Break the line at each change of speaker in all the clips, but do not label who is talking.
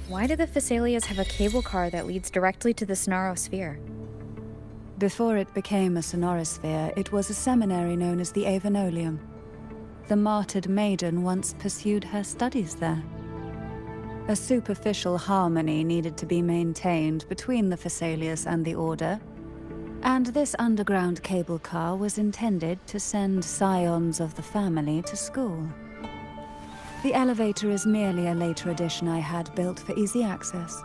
Why do the Phasalias have a cable car that leads directly to the Sonarosphere?
Before it became a sonorosphere, it was a seminary known as the Avenolium. The martyred maiden once pursued her studies there. A superficial harmony needed to be maintained between the Phasalias and the Order, and this underground cable car was intended to send scions of the family to school. The elevator is merely a later addition I had built for easy access.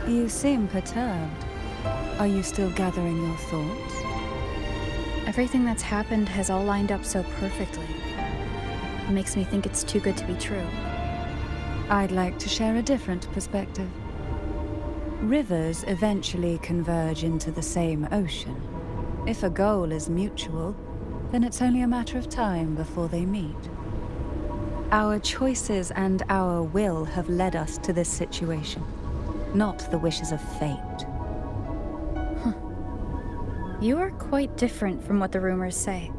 You seem perturbed. Are you still gathering your thoughts?
Everything that's happened has all lined up so perfectly. It makes me think it's too good to be true.
I'd like to share a different perspective. Rivers eventually converge into the same ocean. If a goal is mutual, then it's only a matter of time before they meet. Our choices and our will have led us to this situation, not the wishes of fate.
You are quite different from what the rumors say.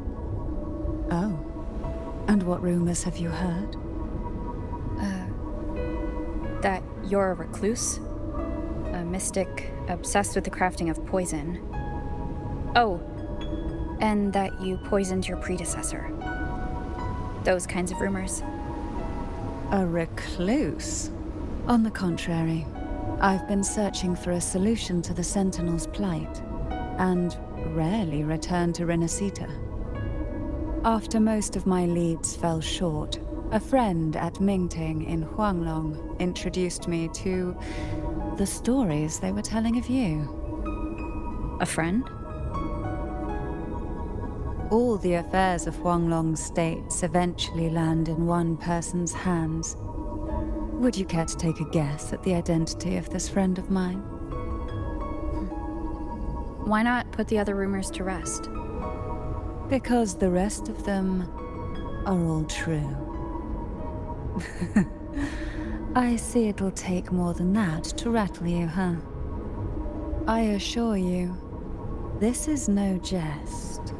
Oh. And what rumors have you heard?
That you're a recluse, a mystic obsessed with the crafting of poison. Oh, and that you poisoned your predecessor. Those kinds of rumors.
A recluse? On the contrary, I've been searching for a solution to the Sentinel's plight, and rarely return to Renacita. After most of my leads fell short, a friend at Mingting in Huanglong introduced me to the stories they were telling of you.
A friend?
All the affairs of Huanglong's states eventually land in one person's hands. Would you care to take a guess at the identity of this friend of mine?
Why not put the other rumors to rest?
Because the rest of them are all true. I see it'll take more than that to rattle you, huh? I assure you, this is no jest.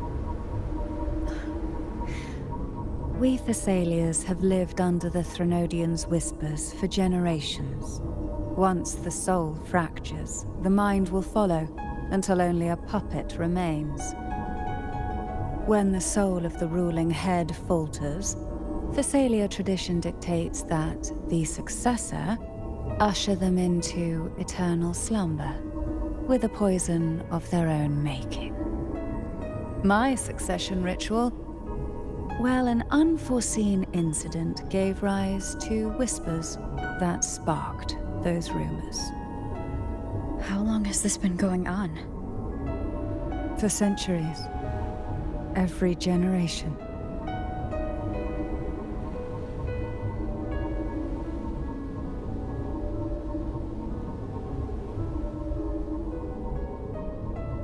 We Thessalians have lived under the Threnodians' whispers for generations. Once the soul fractures, the mind will follow, until only a puppet remains. When the soul of the ruling head falters, Thessalia tradition dictates that the successor usher them into eternal slumber, with a poison of their own making. My succession ritual, well, an unforeseen incident gave rise to whispers that sparked those rumors.
How long has this been going on?
For centuries. Every generation.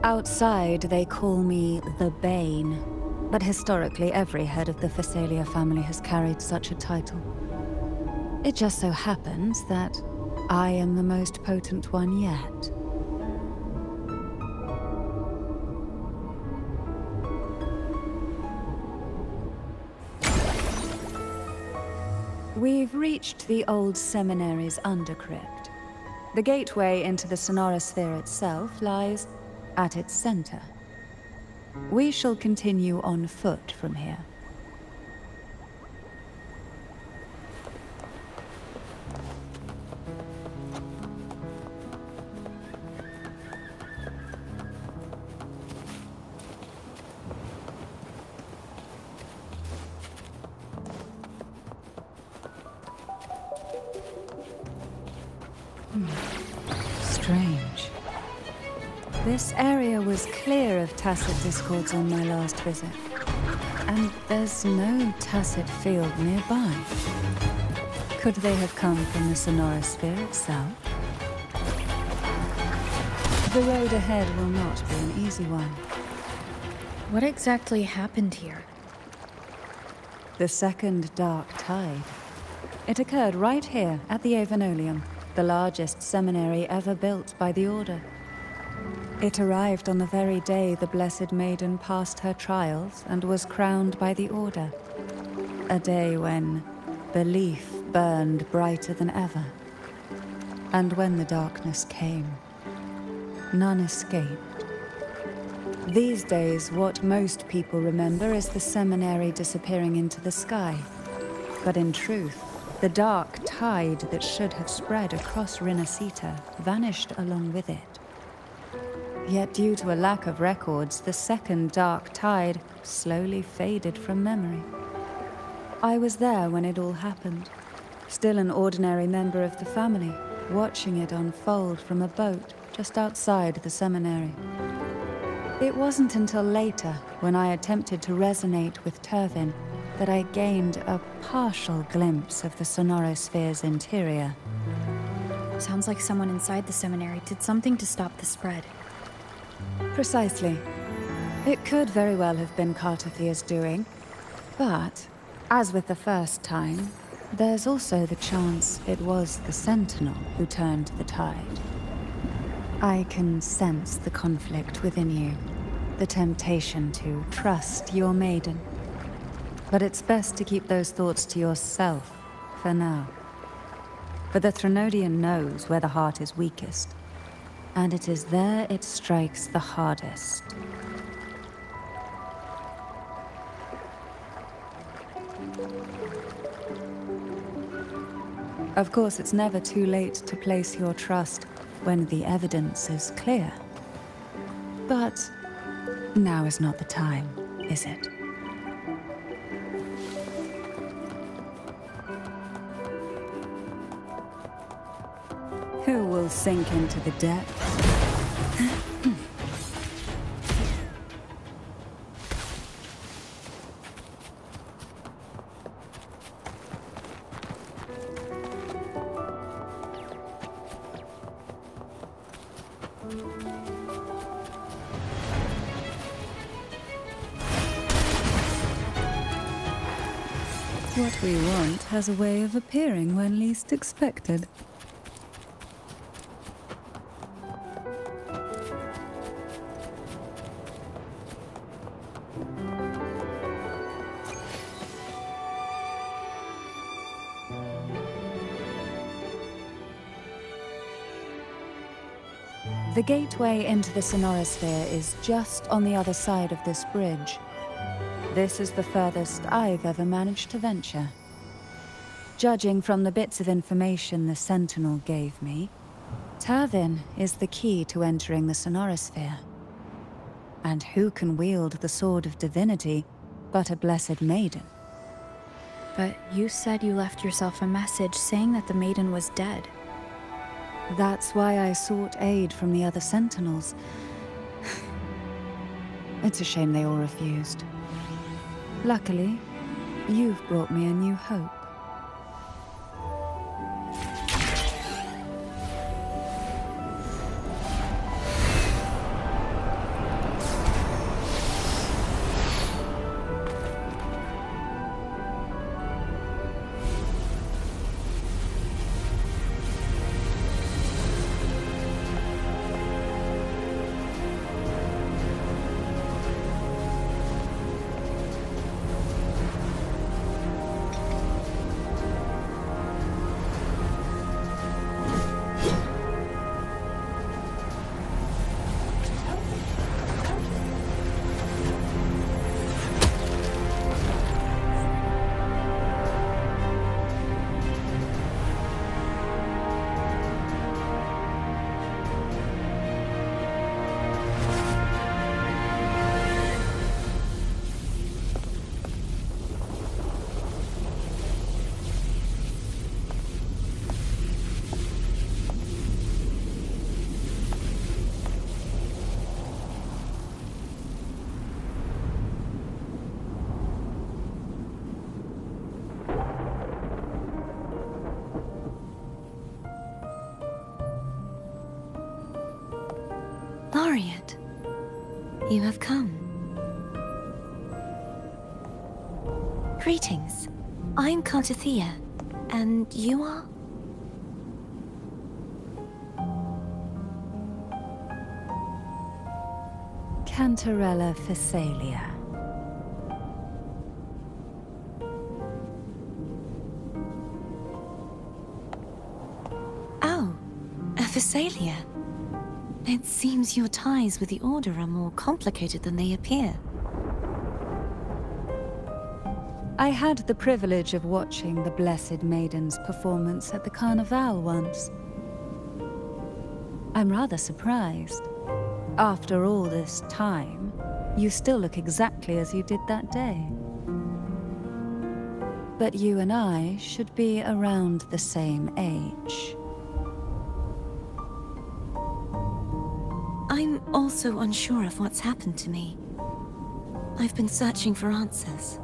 Outside, they call me the Bane, but historically every head of the Phasalia family has carried such a title. It just so happens that I am the most potent one yet. We've reached the old seminary's undercrypt. The gateway into the Sonarosphere itself lies at its center. We shall continue on foot from here. Strange. This area was clear of tacit discords on my last visit, and there's no tacit field nearby. Could they have come from the Sonarosphere itself? The road ahead will not be an easy one.
What exactly happened here?
The second dark tide. It occurred right here at the Avenolium, the largest seminary ever built by the Order. It arrived on the very day the Blessed Maiden passed her trials and was crowned by the Order. A day when belief burned brighter than ever. And when the darkness came, none escaped. These days, what most people remember is the seminary disappearing into the sky. But in truth, the dark tide that should have spread across Rinascita vanished along with it. Yet due to a lack of records, the second dark tide slowly faded from memory. I was there when it all happened, still an ordinary member of the family, watching it unfold from a boat just outside the seminary. It wasn't until later, when I attempted to resonate with Turvin, that I gained a partial glimpse of the Sonorosphere's interior.
Sounds like someone inside the seminary did something to stop the spread.
Precisely. It could very well have been Cartothia's doing, but, as with the first time, there's also the chance it was the Sentinel who turned the tide. I can sense the conflict within you, the temptation to trust your maiden. But it's best to keep those thoughts to yourself, for now. For the Threnodian knows where the heart is weakest, and it is there it strikes the hardest. Of course, it's never too late to place your trust when the evidence is clear. But now is not the time, is it? Who will sink into the depths? What we want has a way of appearing when least expected. The gateway into the Sonorosphere is just on the other side of this bridge. This is the furthest I've ever managed to venture. Judging from the bits of information the Sentinel gave me, Turvin is the key to entering the Sonorosphere. And who can wield the Sword of Divinity but a Blessed Maiden?
But you said you left yourself a message saying that the maiden was dead.
That's why I sought aid from the other Sentinels. It's a shame they all refused. Luckily, you've brought me a new hope.
Laureate, you have come. Greetings. I'm Cartathea, and you are?
Cantarella Phasalia.
Oh, a Phasalia. It seems your ties with the Order are more complicated than they appear.
I had the privilege of watching the Blessed Maiden's performance at the Carnival once. I'm rather surprised. After all this time, you still look exactly as you did that day. But you and I should be around the same age.
I'm also unsure of what's happened to me. I've been searching for answers.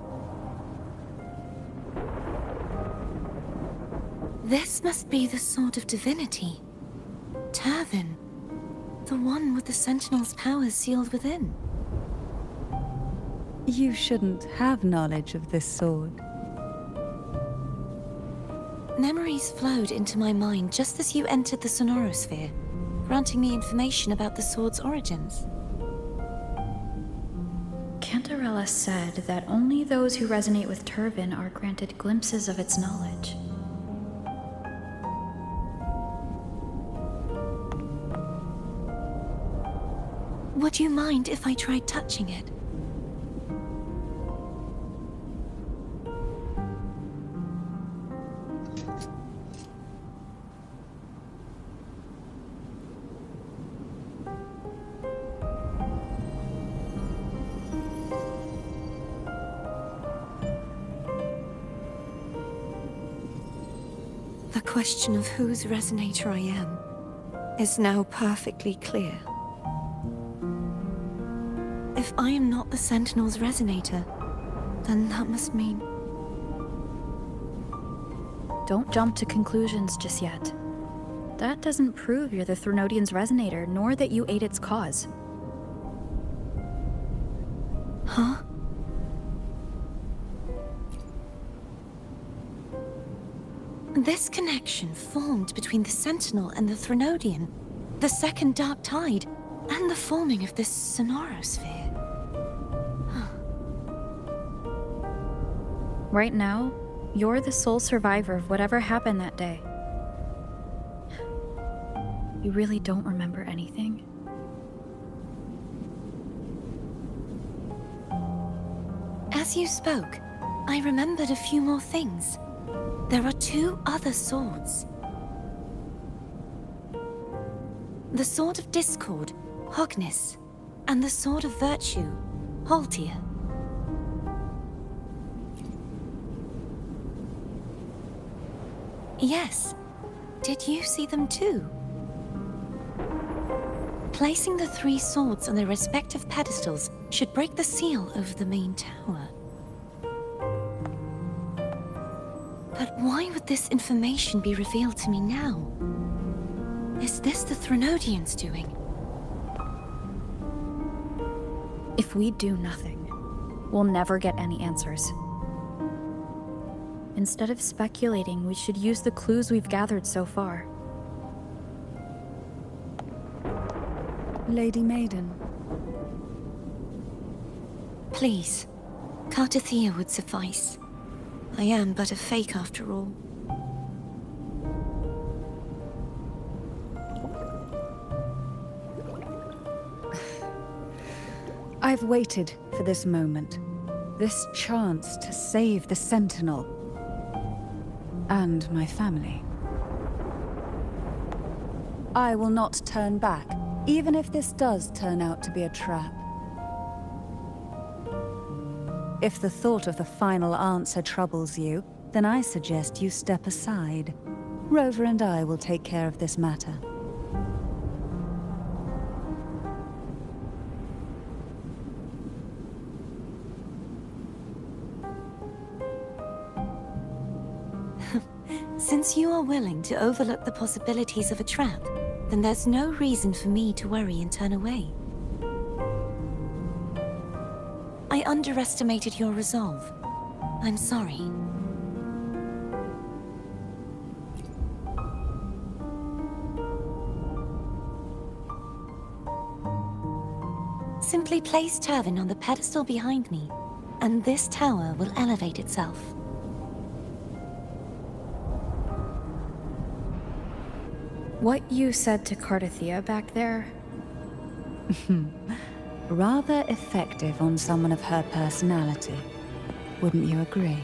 This must be the Sword of Divinity. Turvin. The one with the Sentinel's powers sealed within.
You shouldn't have knowledge of this sword.
Memories flowed into my mind just as you entered the Sonorosphere, granting me information about the sword's origins.
Cantarella said that only those who resonate with Turvin are granted glimpses of its knowledge.
Would you mind if I tried touching it? The question of whose resonator I am is now perfectly clear. If I am not the Sentinel's resonator, then that must mean...
Don't jump to conclusions just yet. That doesn't prove you're the Threnodian's resonator, nor that you aid its cause.
Huh? This connection formed between the Sentinel and the Threnodian, the second Dark Tide, and the forming of this Sonorosphere.
Right now, you're the sole survivor of whatever happened that day. You really don't remember anything?
As you spoke, I remembered a few more things. There are two other swords. The Sword of Discord, Hognis, and the Sword of Virtue, Haltia. Yes. Did you see them too? Placing the three swords on their respective pedestals should break the seal over the main tower. But why would this information be revealed to me now? Is this the Threnodians' doing?
If we do nothing, we'll never get any answers. Instead of speculating, we should use the clues we've gathered so far.
Lady Maiden.
Please, Cartathea would suffice. I am but a fake after all.
I've waited for this moment. This chance to save the Sentinel. And my family. I will not turn back, even if this does turn out to be a trap. If the thought of the final answer troubles you, then I suggest you step aside. Rover and I will take care of this matter.
Since you are willing to overlook the possibilities of a trap, then there's no reason for me to worry and turn away. I underestimated your resolve. I'm sorry. Simply place Turvin on the pedestal behind me, and this tower will elevate itself.
What you said to Cardathea back there?
Rather effective on someone of her personality. Wouldn't you agree?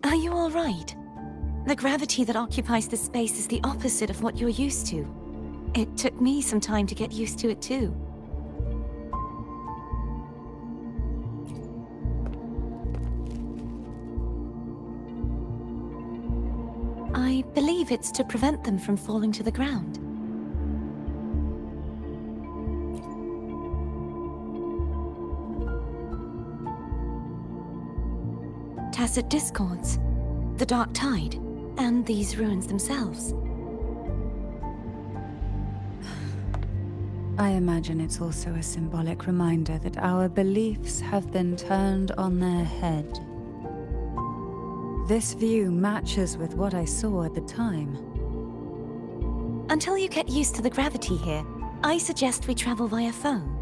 Are you all right? The gravity that occupies this space is the opposite of what you're used to. It took me some time to get used to it too. I believe it's to prevent them from falling to the ground. Tacit discords, the dark tide, and these ruins themselves.
I imagine it's also a symbolic reminder that our beliefs have been turned on their head. This view matches with what I saw at the time.
Until you get used to the gravity here, I suggest we travel via phone.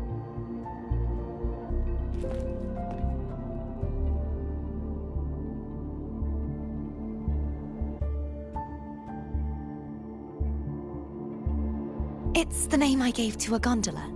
It's the name I gave to a gondola.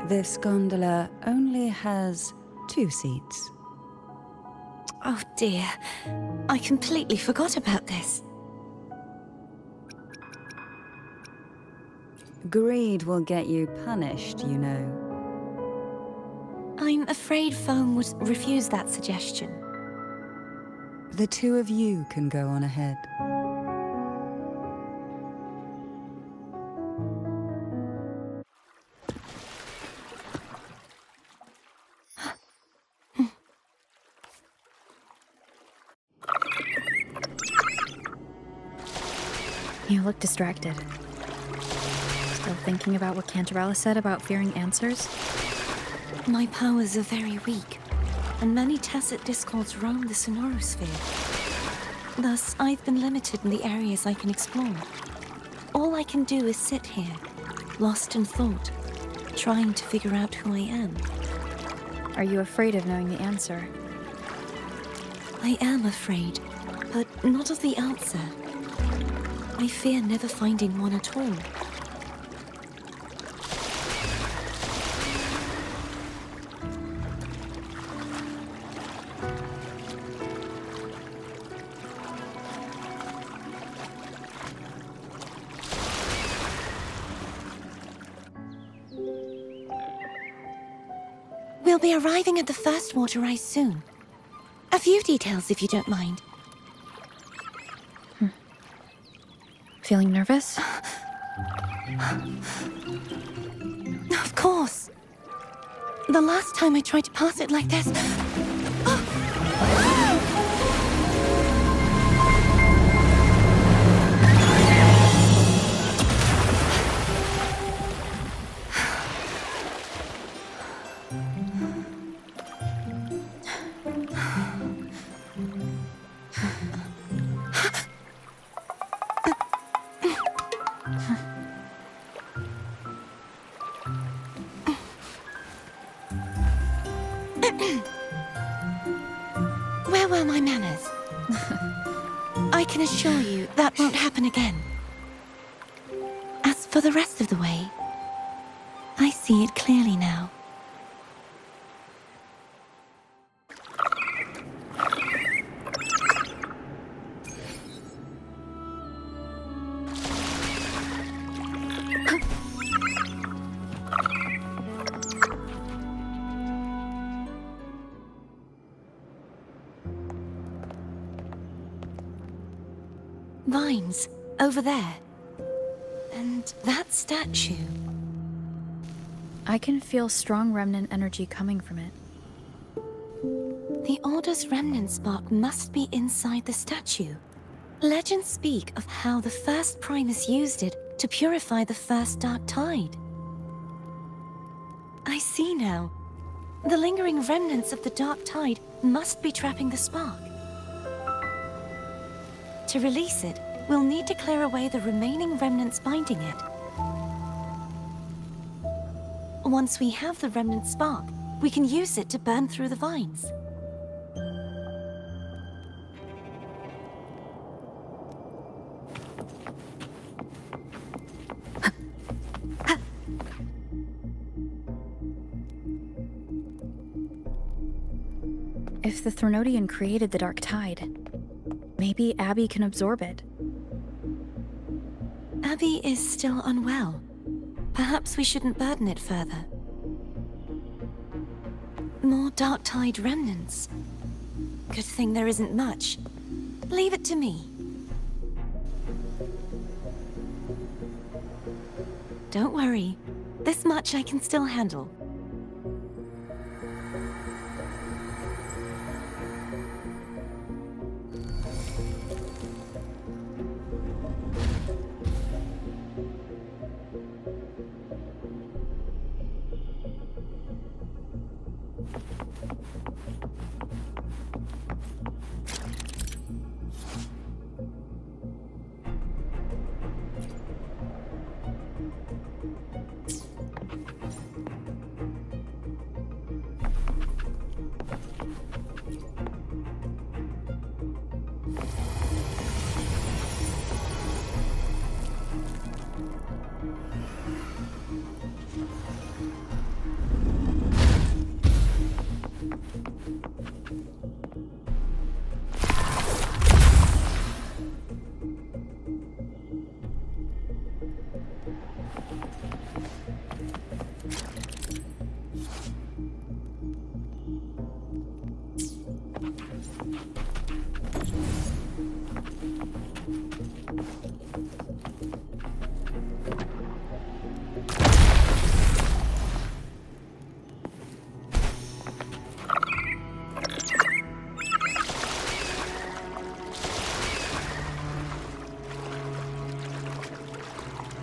This gondola only has 2 seats.
Oh dear, I completely forgot about this.
Greed will get you punished, you know.
I'm afraid Foam would refuse that suggestion.
The 2 of you can go on ahead.
You look distracted. Still thinking about what Cantarella said about fearing answers?
My powers are very weak, and many tacit discords roam the sonorosphere. Thus, I've been limited in the areas I can explore. All I can do is sit here, lost in thought, trying to figure out who I am.
Are you afraid of knowing the answer?
I am afraid, but not of the answer. I fear never finding one at all. We'll be arriving at the first water rise soon. A few details, if you don't mind.
Feeling nervous?
Of course. The last time I tried to pass it like this... Where were my manners? I can assure you that won't happen again. As for the rest of the way, I see it clearly now. Vines, over there. And that statue.
I can feel strong remnant energy coming from it.
The Order's remnant spark must be inside the statue. Legends speak of how the first Primus used it to purify the first Dark Tide. I see now. The lingering remnants of the Dark Tide must be trapping the spark. To release it, we'll need to clear away the remaining remnants binding it. Once we have the remnant spark, we can use it to burn through the vines.
If the Threnodian created the Dark Tide, maybe Abby can absorb it.
Abby is still unwell. Perhaps we shouldn't burden it further. More Dark Tide remnants. Good thing there isn't much. Leave it to me. Don't worry. This much I can still handle.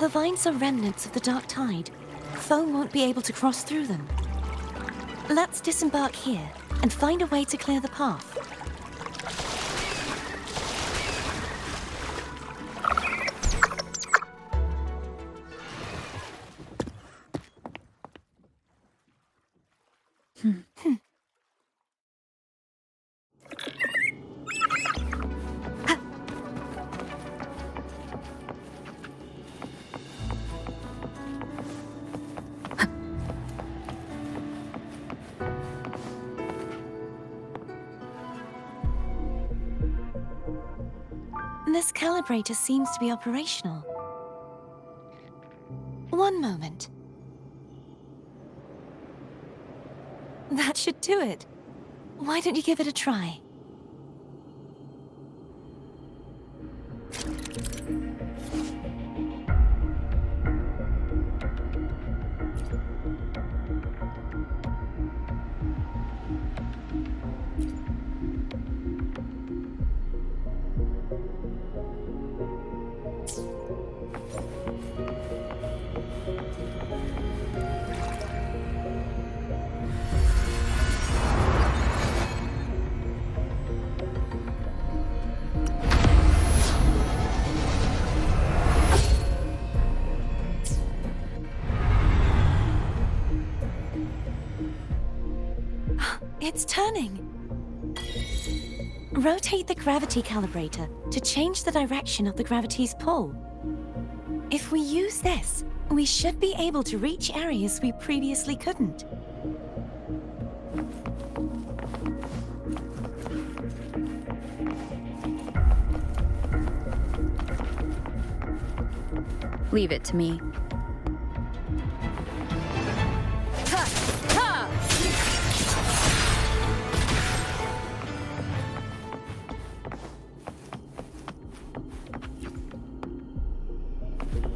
The vines are remnants of the Dark Tide. Foam won't be able to cross through them. Let's disembark here and find a way to clear the path. This calibrator seems to be operational. One moment. That should do it. Why don't you give it a try? It's turning. Rotate the gravity calibrator to change the direction of the gravity's pull. If we use this, we should be able to reach areas we previously couldn't.
Leave it to me.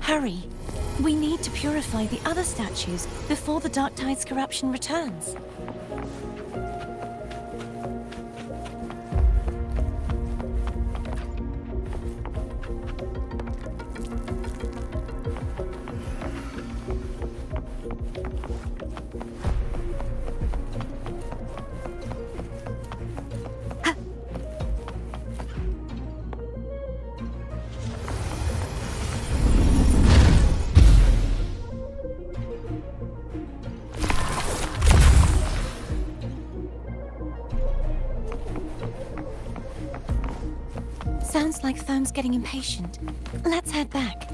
Hurry! We need to purify the other statues before the Dark Tide's corruption returns. Sounds like Foam's getting impatient. Let's head back.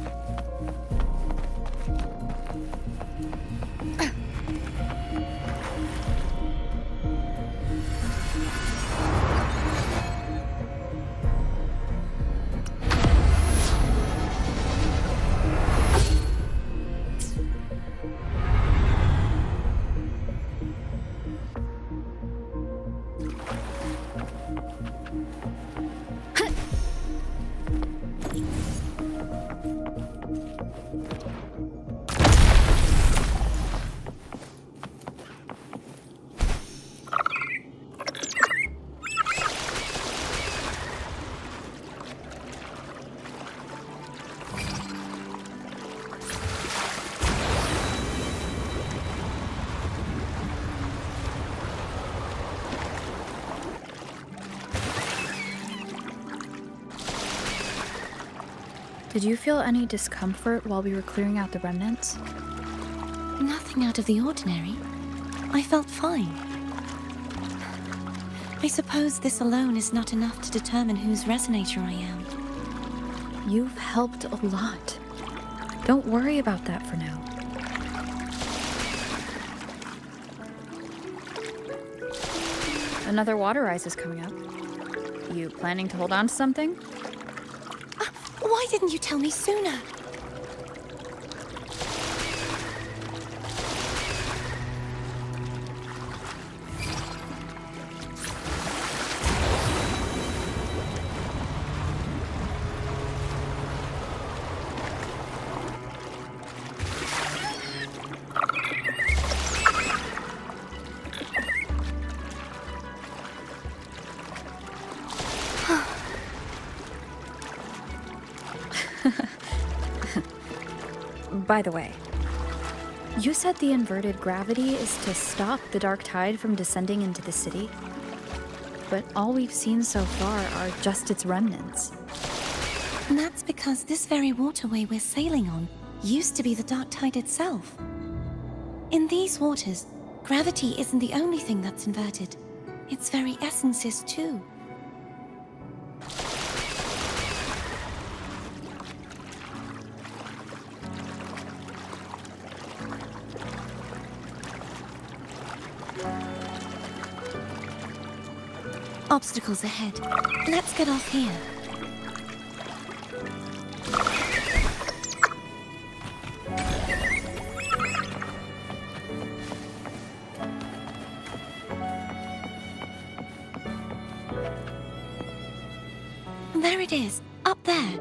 Did you feel any discomfort while we were clearing out the remnants?
Nothing out of the ordinary. I felt fine. I suppose this alone is not enough to determine whose resonator I am.
You've helped a lot. Don't worry about that for now. Another water rise is coming up. You planning to hold on to something?
Why didn't you tell me sooner?
By the way, you said the inverted gravity is to stop the dark tide from descending into the city, but all we've seen so far are just its remnants.
And that's because this very waterway we're sailing on used to be the dark tide itself. In these waters, gravity isn't the only thing that's inverted. Its very essence is too. Obstacles ahead. Let's get off here. There it is, up there.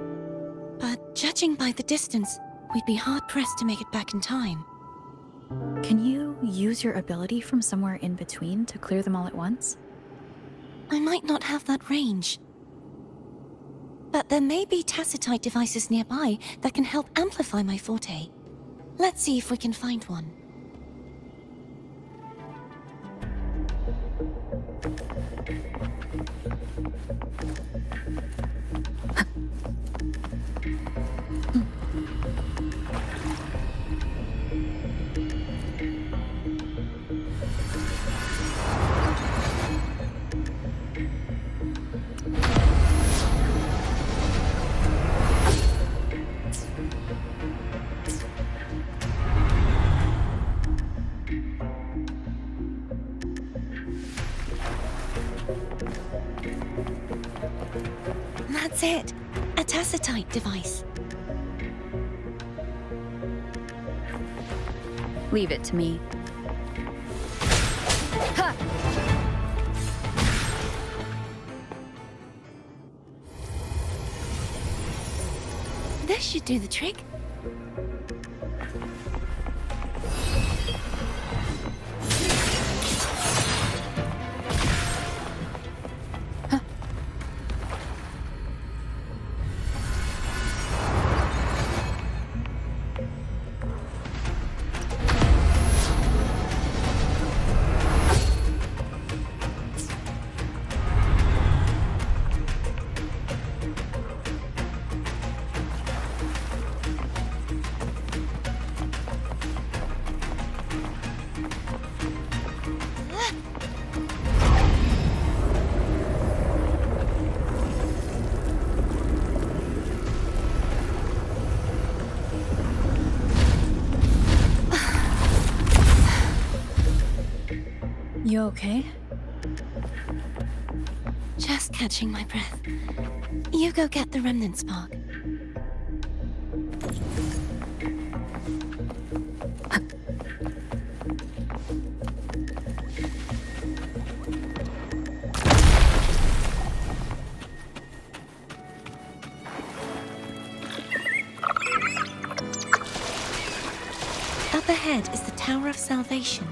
But judging by the distance, we'd be hard-pressed to make it back in time.
Can you use your ability from somewhere in between to clear them all at once?
I might not have that range. But there may be tacitite devices nearby that can help amplify my forte. Let's see if we can find one. That's it. A tacitite device.
Leave it to me. Ha!
This should do the trick.
You okay?
Just catching my breath. You go get the remnant spark. Up ahead is the Tower of Salvation.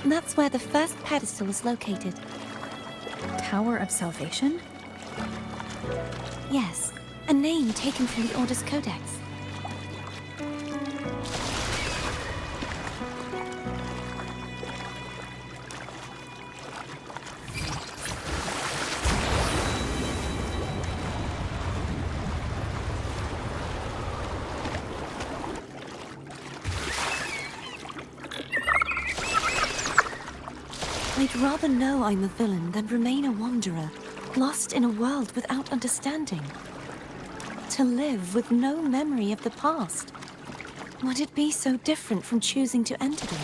That's where the first pedestal is located.
Tower of Salvation?
Yes, a name taken from the Order's Codex. I'd rather know I'm a villain than remain a wanderer, lost in a world without understanding. To live with no memory of the past. Would it be so different from choosing to enter them?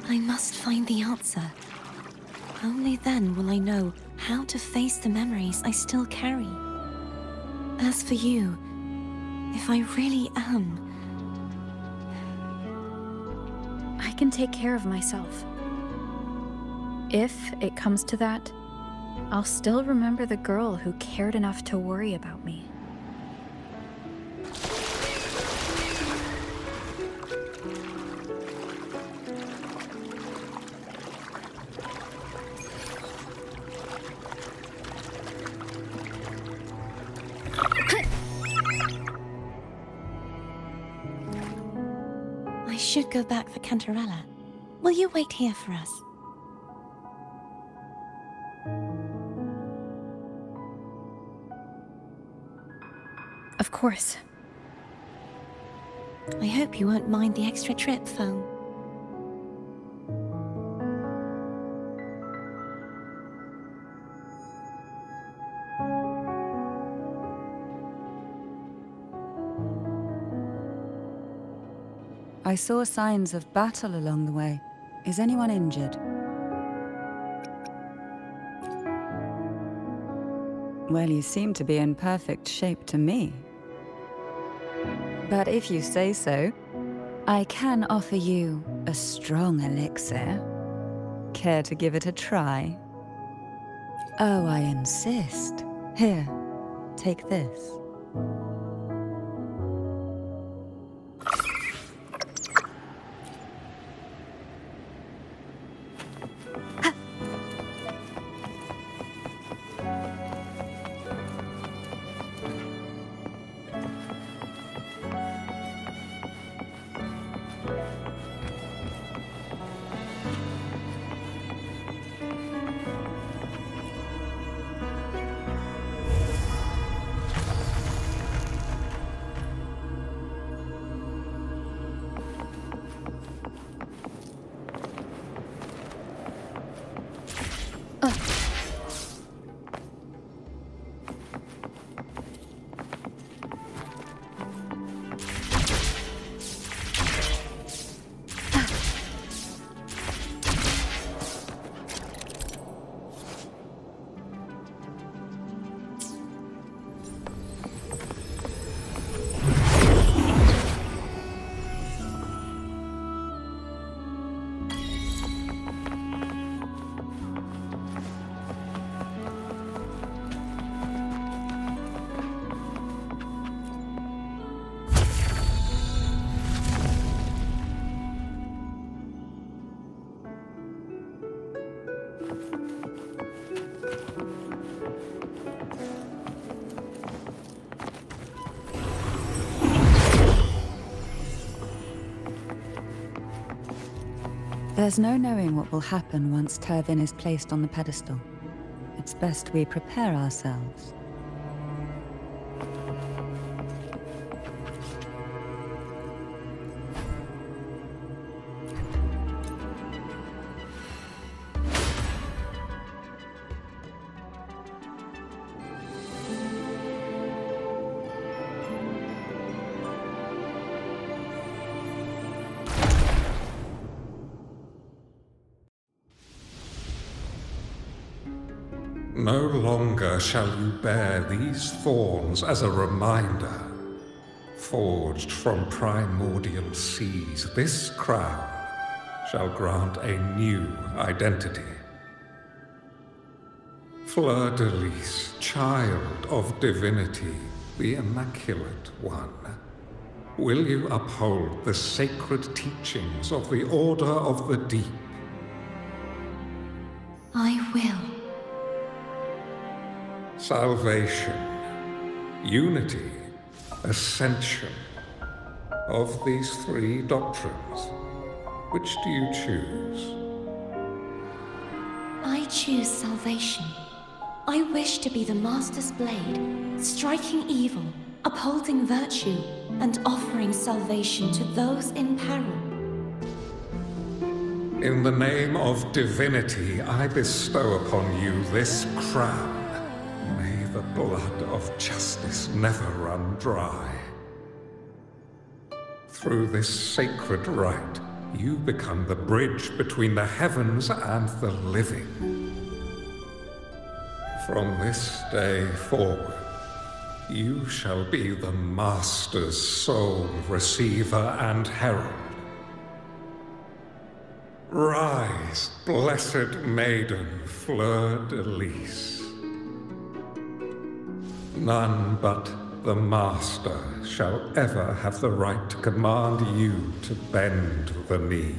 I must find the answer. Only then will I know how to face the memories I still carry. As for you, if I really am...
I can take care of myself. If it comes to that, I'll still remember the girl who cared enough to worry about me.
I should go back for Cantarella. Will you wait here for us?
Of course.
I hope you won't mind the extra trip, Foam.
I saw signs of battle along the way. Is anyone injured? Well, you seem to be in perfect shape to me. But if you say so, I can offer you a strong elixir. Care to give it a try? Oh, I insist. Here, take this. There's no knowing what will happen once Turvin is placed on the pedestal. It's best we prepare ourselves.
No longer shall you bear these thorns as a reminder. Forged from primordial seas, this crown shall grant a new identity. Fleur-de-Lis, child of divinity, the Immaculate One, will you uphold the sacred teachings of the Order of the Deep?
I will.
Salvation, unity, ascension. Of these three doctrines, which do you choose?
I choose salvation. I wish to be the Master's blade, striking evil, upholding virtue, and offering salvation to those in peril.
In the name of divinity, I bestow upon you this crown. May the blood of justice never run dry. Through this sacred rite, you become the bridge between the heavens and the living. From this day forward, you shall be the Master's sole receiver and herald. Rise, blessed maiden Fleur-de-Lis. None but the Master shall ever have the right to command you to bend the knee.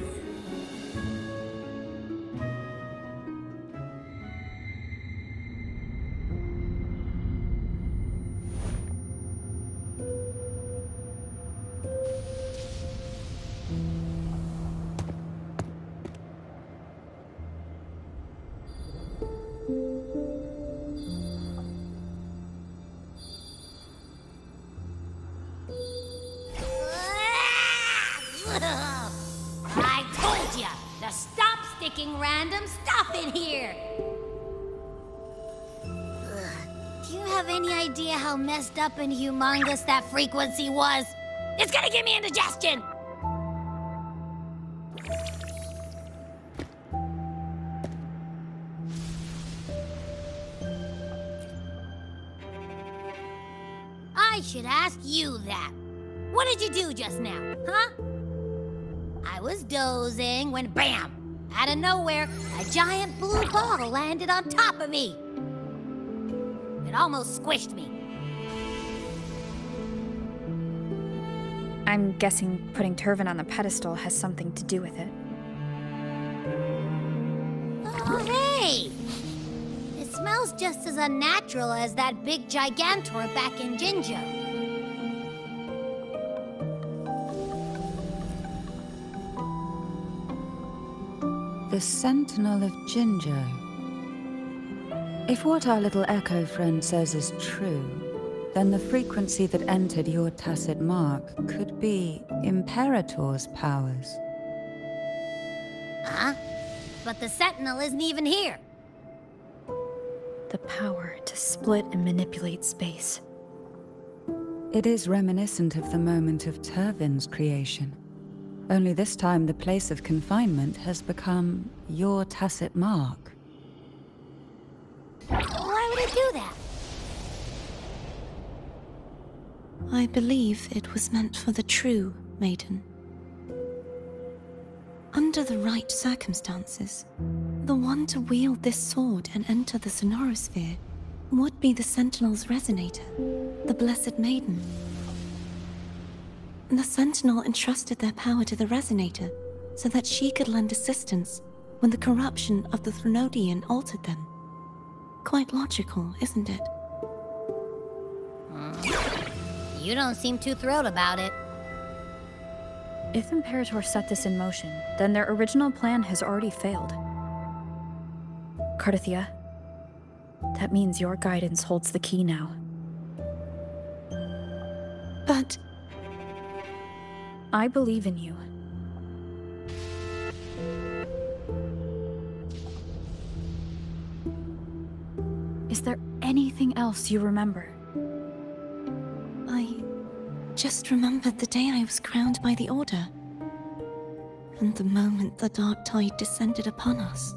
I told ya to stop sticking random stuff in here! Do you have any idea how messed up and humongous that frequency was? It's gonna give me indigestion! I should ask you that. What did you do just now, huh? I was dozing when BAM! Out of nowhere, a giant blue ball landed on top of me. It almost squished me.
I'm guessing putting Turvin on the pedestal has something to do with it.
Oh, hey! It smells just as unnatural as that big gigantor back in Jinjo.
The Sentinel of Jinjo. If what our little echo friend says is true, then the frequency that entered your tacit mark could be Imperator's powers.
Huh? But the Sentinel isn't even here.
The power to split and manipulate space.
It is reminiscent of the moment of Turvin's creation. Only this time the place of confinement has become your tacit mark.
Why would it do that?
I believe it was meant for the true maiden. Under the right circumstances, the one to wield this sword and enter the Sonorosphere would be the Sentinel's resonator, the Blessed Maiden. The Sentinel entrusted their power to the Resonator so that she could lend assistance when the corruption of the Threnodian altered them. Quite logical, isn't it?
You don't seem too thrilled about it.
If Imperator set this in motion, then their original plan has already failed. Cardathia, that means your guidance holds the key now.
But
I believe in you. Is there anything else you remember?
I just remembered the day I was crowned by the Order, and the moment the dark tide descended upon us.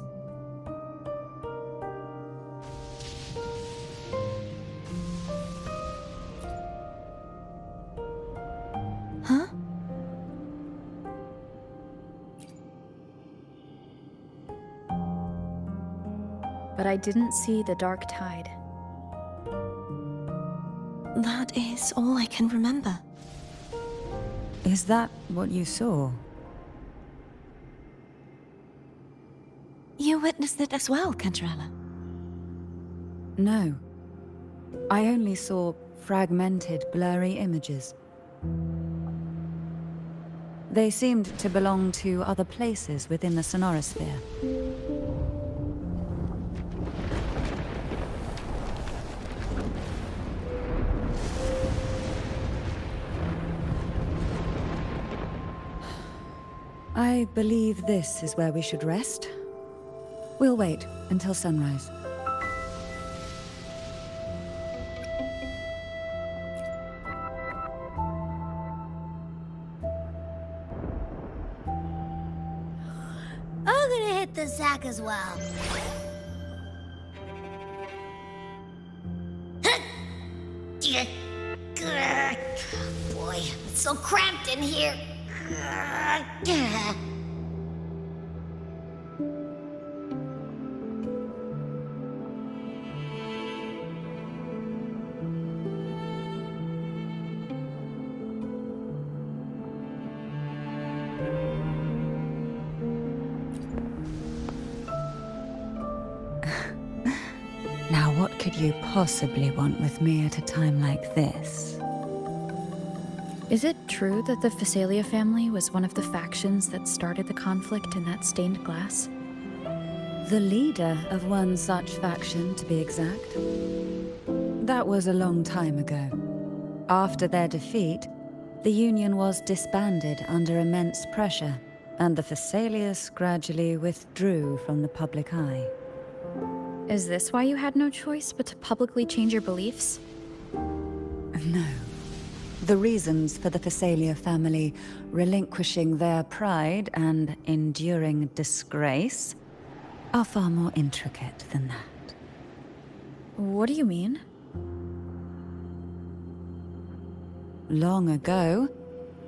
Huh?
But I didn't see the dark tide.
That is all I can remember.
Is that what you saw?
You witnessed it as well, Cantarella.
No. I only saw fragmented, blurry images. They seemed to belong to other places within the Sonorosphere. I believe this is where we should rest. We'll wait until sunrise.
I'm gonna hit the sack as well. Boy, it's so cramped in here.
Now what could you possibly want with me at a time like this?
Is it true that the Phasalia family was one of the factions that started the conflict in that stained glass?
The leader of one such faction, to be exact. That was a long time ago. After their defeat, the Union was disbanded under immense pressure, and the Phasalias gradually withdrew from the public eye.
Is this why you had no choice but to publicly change your beliefs?
No. The reasons for the Phasalia family relinquishing their pride and enduring disgrace are far more intricate than that.
What do you mean?
long ago,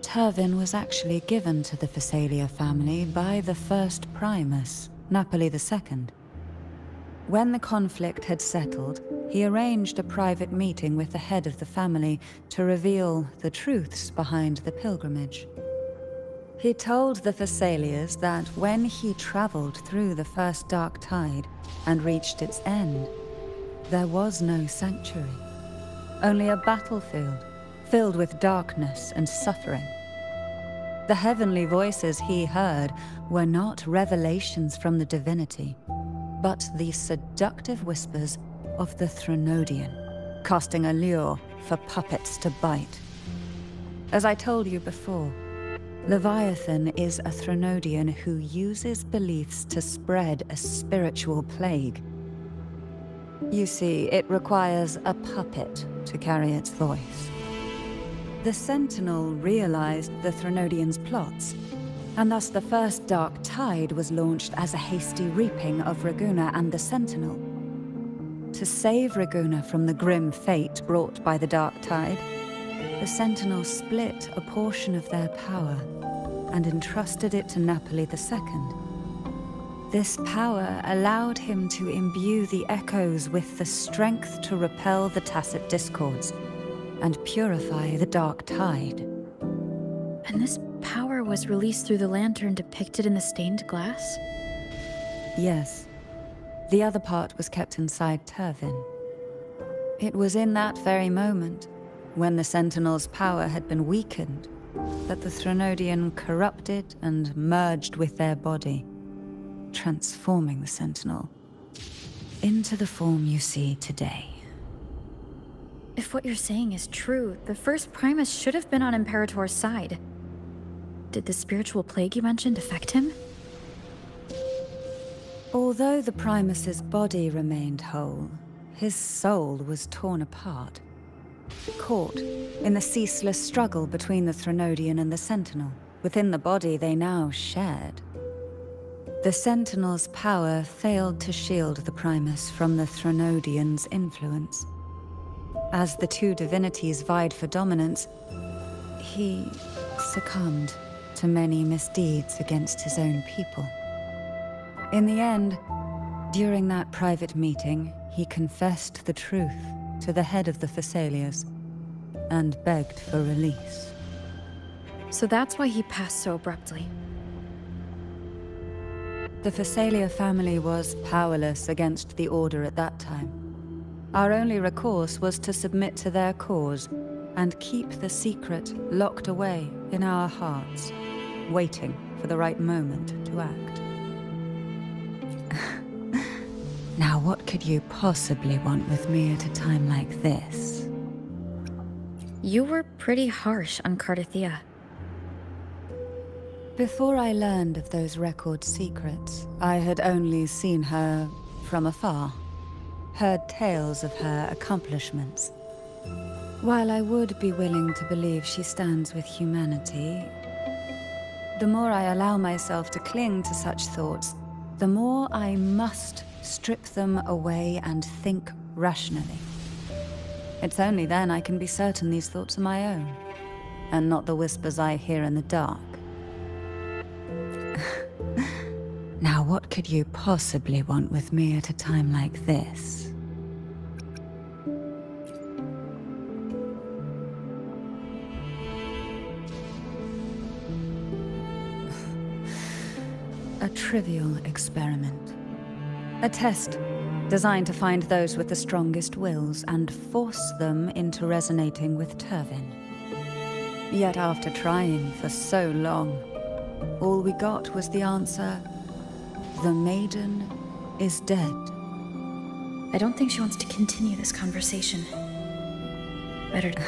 Turvin was actually given to the Phasalia family by the first Primus, Napoli II. When the conflict had settled, he arranged a private meeting with the head of the family to reveal the truths behind the pilgrimage. He told the Phasalias that when he traveled through the first dark tide and reached its end, there was no sanctuary, only a battlefield filled with darkness and suffering. The heavenly voices he heard were not revelations from the divinity, but the seductive whispers of the Threnodian, casting a lure for puppets to bite. As I told you before, Leviathan is a Threnodian who uses beliefs to spread a spiritual plague. You see, it requires a puppet to carry its voice. The Sentinel realized the Threnodian's plots, and thus the first Dark Tide was launched as a hasty reaping of Raguna and the Sentinel. To save Raguna from the grim fate brought by the Dark Tide, the Sentinel split a portion of their power and entrusted it to Napoli II. This power allowed him to imbue the echoes with the strength to repel the tacit discords and purify the Dark Tide.
And this power was released through the lantern depicted in the stained glass?
Yes. The other part was kept inside Turvin. It was in that very moment, when the Sentinel's power had been weakened, that the Threnodian corrupted and merged with their body, transforming the Sentinel into the form you see today.
If what you're saying is true, the first Primus should have been on Imperator's side. Did the spiritual plague you mentioned affect him?
Although the Primus's body remained whole, his soul was torn apart, caught in the ceaseless struggle between the Threnodian and the Sentinel. Within the body they now shared. The Sentinel's power failed to shield the Primus from the Threnodian's influence. As the two divinities vied for dominance, he succumbed to many misdeeds against his own people. In the end, during that private meeting, he confessed the truth to the head of the Phasalias and begged for release.
So that's why he passed so abruptly.
The Phasalia family was powerless against the Order at that time. Our only recourse was to submit to their cause and keep the secret locked away in our hearts, waiting for the right moment to act. Now, what could you possibly want with me at a time like this?
You were pretty harsh on Cardathea.
Before I learned of those record secrets, I had only seen her from afar, heard tales of her accomplishments. While I would be willing to believe she stands with humanity, the more I allow myself to cling to such thoughts, the more I must strip them away and think rationally. It's only then I can be certain these thoughts are my own, and not the whispers I hear in the dark. Now, what could you possibly want with me at a time like this? A trivial experiment. A test designed to find those with the strongest wills and force them into resonating with Turvin. Yet after trying for so long, all we got was the answer, the maiden is dead.
I don't think she wants to continue this conversation. Better to...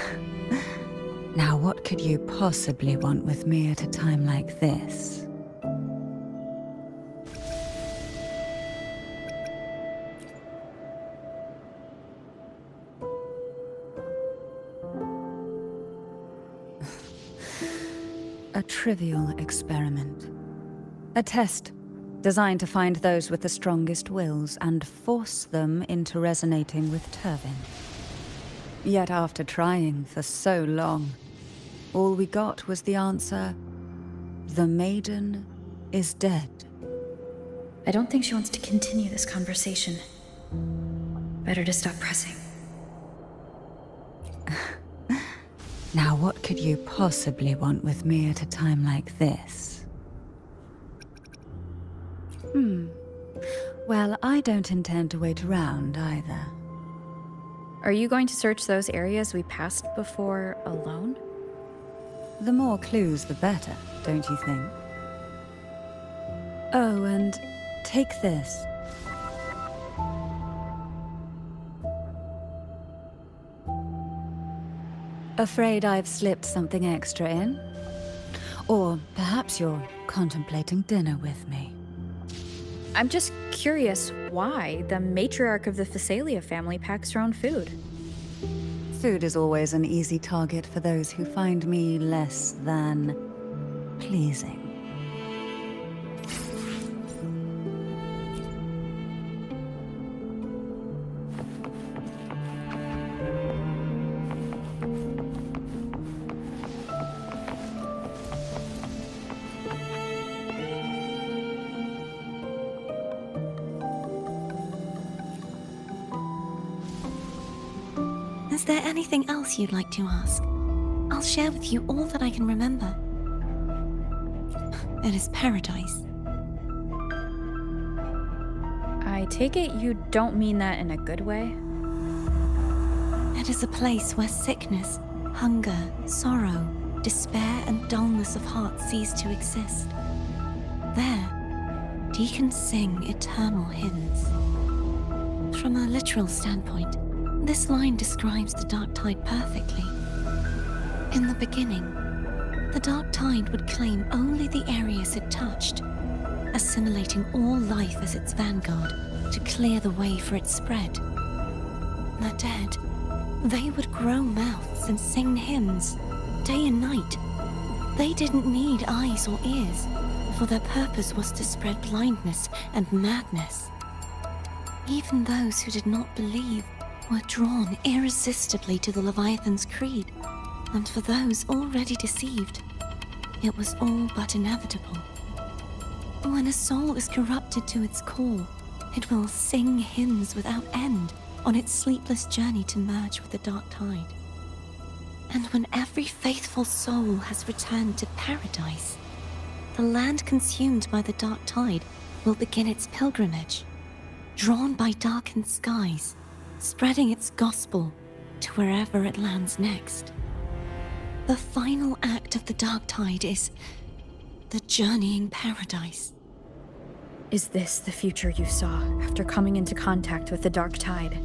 Now, what could you possibly want with me at a time like this? A trivial experiment. A test designed to find those with the strongest wills and force them into resonating with Turvin. Yet after trying for so long, All we got was the answer, "The maiden is dead."
I don't think she wants to continue this conversation. Better to stop pressing.
Now what could you possibly want with me at a time like this? Well, I don't intend to wait around either.
Are you going to search those areas we passed before alone?
The more clues, the better, don't you think? Oh, and take this. Afraid I've slipped something extra in? Or perhaps you're contemplating dinner with me.
I'm just curious why the matriarch of the Phasalia family packs her own food.
Food is always an easy target for those who find me less than pleasing.
Is there anything else you'd like to ask? I'll share with you all that I can remember. It is paradise.
I take it you don't mean that in a good way?
It is a place where sickness, hunger, sorrow, despair, and dullness of heart cease to exist. There, deacons sing eternal hymns. From a literal standpoint, this line describes the Dark Tide perfectly. In the beginning, the Dark Tide would claim only the areas it touched, assimilating all life as its vanguard to clear the way for its spread. The dead, they would grow mouths and sing hymns, day and night. They didn't need eyes or ears, for their purpose was to spread blindness and madness. Even those who did not believe were drawn irresistibly to the Leviathan's creed, and for those already deceived, it was all but inevitable. When a soul is corrupted to its core, it will sing hymns without end on its sleepless journey to merge with the Dark Tide. And when every faithful soul has returned to paradise, the land consumed by the Dark Tide will begin its pilgrimage, drawn by darkened skies, spreading its gospel to wherever it lands next. The final act of the Dark Tide is the journeying paradise.
Is this the future you saw after coming into contact with the Dark Tide?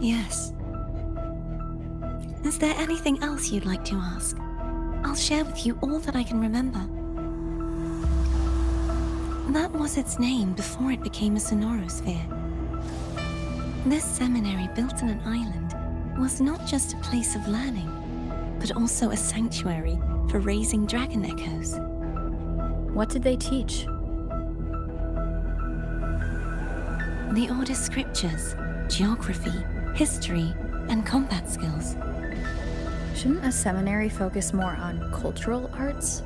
Yes. Is there anything else you'd like to ask? I'll share with you all that I can remember. That was its name before it became a sonorosphere. This seminary, built on an island, was not just a place of learning, but also a sanctuary for raising dragon echoes.
What did they teach?
The Order's scriptures, geography, history, and combat skills.
Shouldn't a seminary focus more on cultural arts?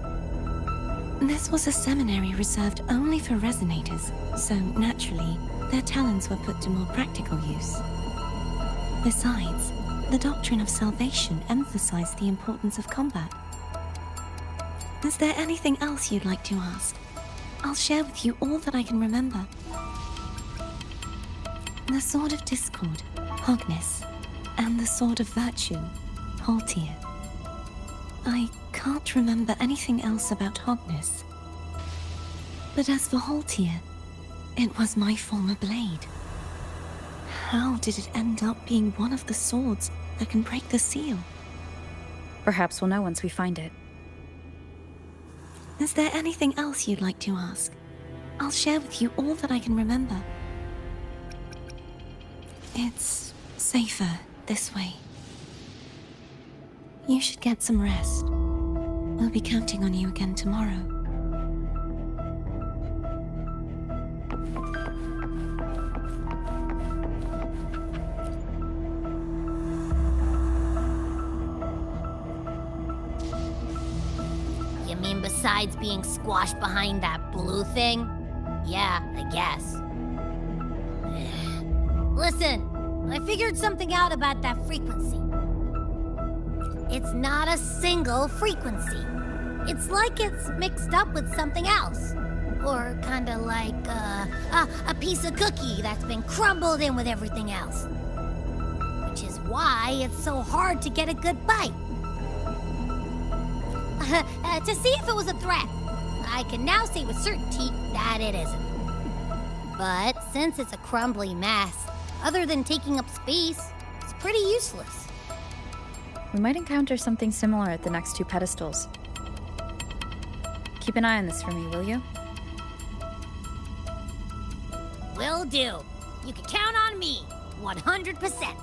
This was a seminary reserved only for resonators, so naturally, their talents were put to more practical use. Besides, the doctrine of salvation emphasized the importance of combat. Is there anything else you'd like to ask? I'll share with you all that I can remember. The Sword of Discord, Hogness, and the Sword of Virtue, Haltier. I can't remember anything else about Hogness. But as for Haltier, it was my former blade. How did it end up being one of the swords that can break the seal?
Perhaps we'll know once we find it.
Is there anything else you'd like to ask? I'll share with you all that I can remember. It's safer this way. You should get some rest. We'll be counting on you again tomorrow.
mean, besides being squashed behind that blue thing? Yeah, I guess. Listen, I figured something out about that frequency. It's not a single frequency. It's like it's mixed up with something else. Or kinda like, a piece of cookie that's been crumbled in with everything else. Which is why it's so hard to get a good bite. To see if it was a threat, I can now say with certainty that it isn't. But since it's a crumbly mess, other than taking up space, it's pretty useless.
We might encounter something similar at the next two pedestals. Keep an eye on this for me, will you?
Will do. You can count on me, 100%.